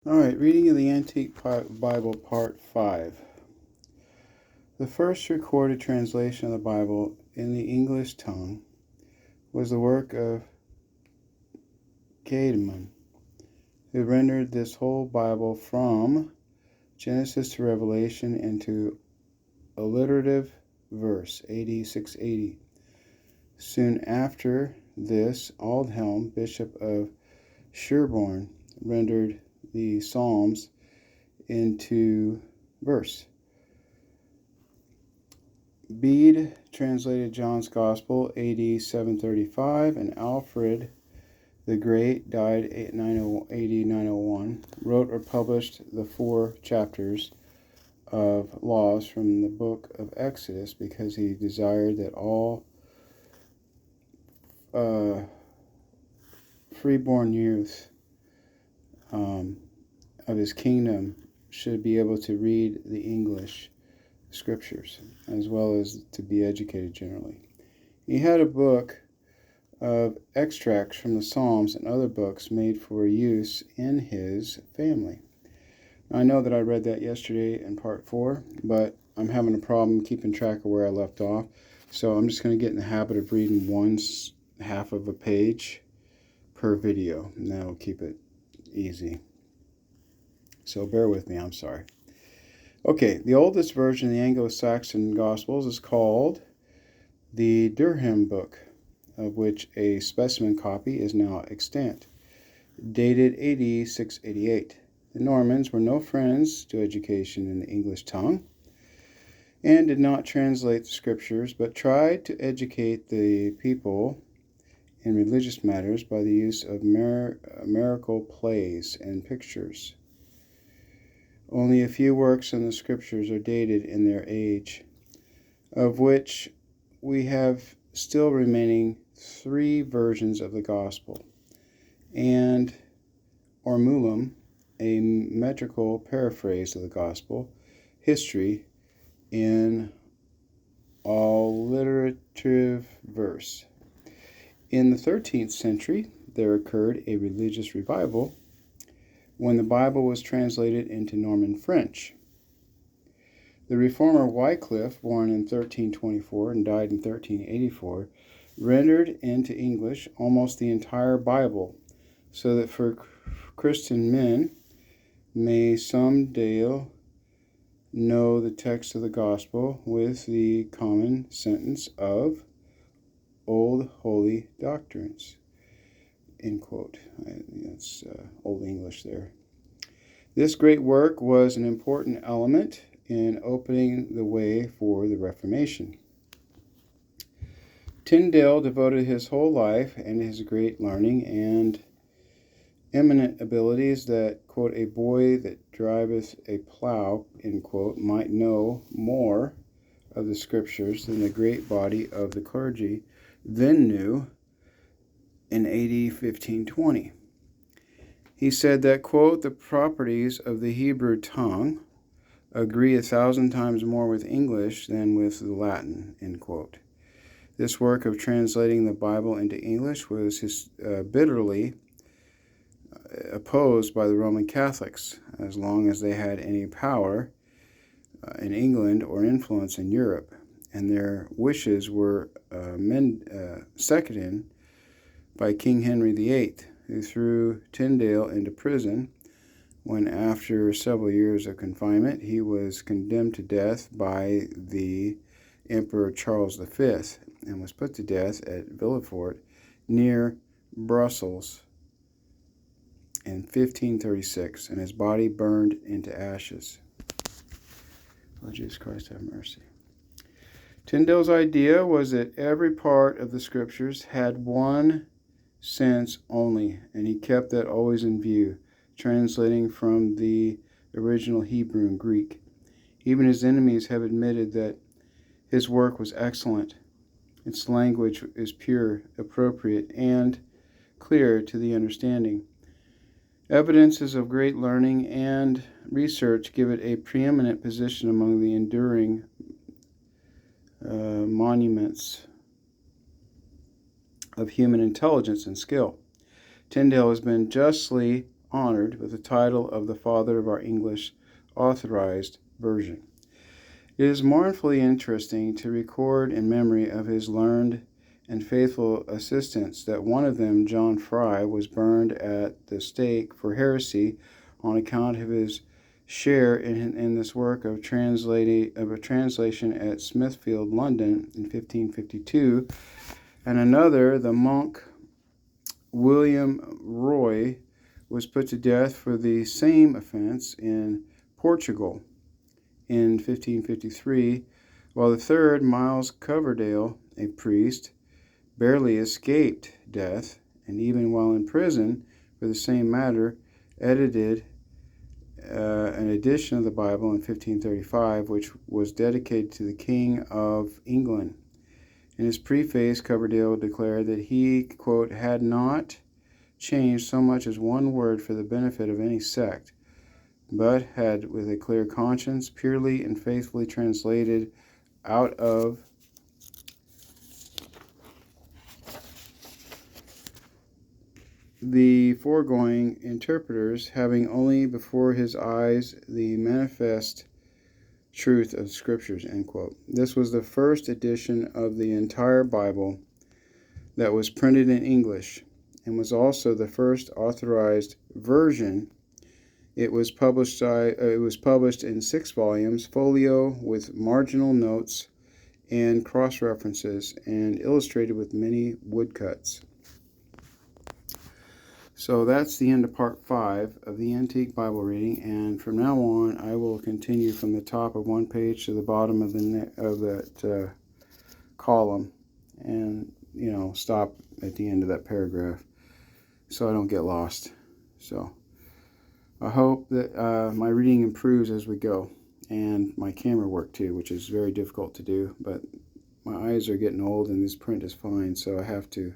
All right, reading of the Antique Bible, Part 5. The first recorded translation of the Bible in the English tongue was the work of Caedmon, who rendered this whole Bible from Genesis to Revelation into alliterative verse, AD 680. Soon after this, Aldhelm, Bishop of Sherborne, rendered the Psalms into verse. Bede translated John's Gospel AD 735, and Alfred the Great, died AD 901, wrote or published the 4 chapters of laws from the book of Exodus because he desired that all freeborn youth of his kingdom should be able to read the English scriptures as well as to be educated generally. He had a book of extracts from the Psalms and other books made for use in his family. I know that I read that yesterday in part 4, but I'm having a problem keeping track of where I left off, so I'm just going to get in the habit of reading one half of a page per video, and that'll keep it easy. So bear with me, I'm sorry. Okay, the oldest version of the Anglo-Saxon Gospels is called the Durham Book, of which a specimen copy is now extant, dated AD 688. The Normans were no friends to education in the English tongue and did not translate the scriptures, but tried to educate the people in religious matters by the use of miracle plays and pictures. Only a few works in the scriptures are dated in their age, of which we have still remaining 3 versions of the gospel, and Ormulum, a metrical paraphrase of the gospel, history in alliterative verse. In the 13th century, there occurred a religious revival when the Bible was translated into Norman French. The reformer Wycliffe, born in 1324 and died in 1384, rendered into English almost the entire Bible, so that for Christian men may some day know the text of the gospel with the common sentence of old holy doctrines. End quote. That's Old English there. This great work was an important element in opening the way for the Reformation. Tyndale devoted his whole life and his great learning and eminent abilities that, quote, a boy that driveth a plow, end quote, might know more of the scriptures than the great body of the clergy then knew in AD 1520. He said that, quote, the properties of the Hebrew tongue agree 1,000 times more with English than with the Latin, end quote. This work of translating the Bible into English was bitterly opposed by the Roman Catholics, as long as they had any power in England or influence in Europe, and their wishes were seconded by King Henry VIII, who threw Tyndale into prison when, after several years of confinement, he was condemned to death by the Emperor Charles V and was put to death at Villefort near Brussels in 1536, and his body burned into ashes. Lord Jesus Christ, have mercy. Tyndale's idea was that every part of the scriptures had one sense only, and he kept that always in view, translating from the original Hebrew and Greek. Even his enemies have admitted that his work was excellent. Its language is pure, appropriate, and clear to the understanding. Evidences of great learning and research give it a preeminent position among the enduring monuments of human intelligence and skill. Tyndale has been justly honored with the title of the father of our English Authorized Version. It is mournfully interesting to record in memory of his learned and faithful assistants that one of them, John Fry, was burned at the stake for heresy on account of his share in this work of a translation at Smithfield, London in 1552, and another, the monk William Roy, was put to death for the same offense in Portugal in 1553, while the third, Miles Coverdale, a priest, barely escaped death, and even while in prison for the same matter, edited an edition of the Bible in 1535, which was dedicated to the King of England. In his preface, Coverdale declared that he, quote, had not changed so much as one word for the benefit of any sect, but had, with a clear conscience, purely and faithfully translated out of the foregoing interpreters, having only before his eyes the manifest truth of Scriptures, end quote. This was the first edition of the entire Bible that was printed in English, and was also the first authorized version. It was published in 6 volumes, folio, with marginal notes and cross-references, and illustrated with many woodcuts. So that's the end of part 5 of the Antique Bible reading, and from now on I will continue from the top of one page to the bottom of that column, and stop at the end of that paragraph so I don't get lost. So I hope that my reading improves as we go, and my camera work too, which is very difficult to do, but my eyes are getting old and this print is fine, so I have to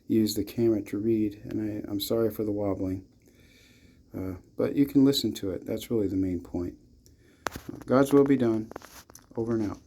use the camera to read, and I'm sorry for the wobbling, but you can listen to it. That's really the main point. God's will be done. Over and out.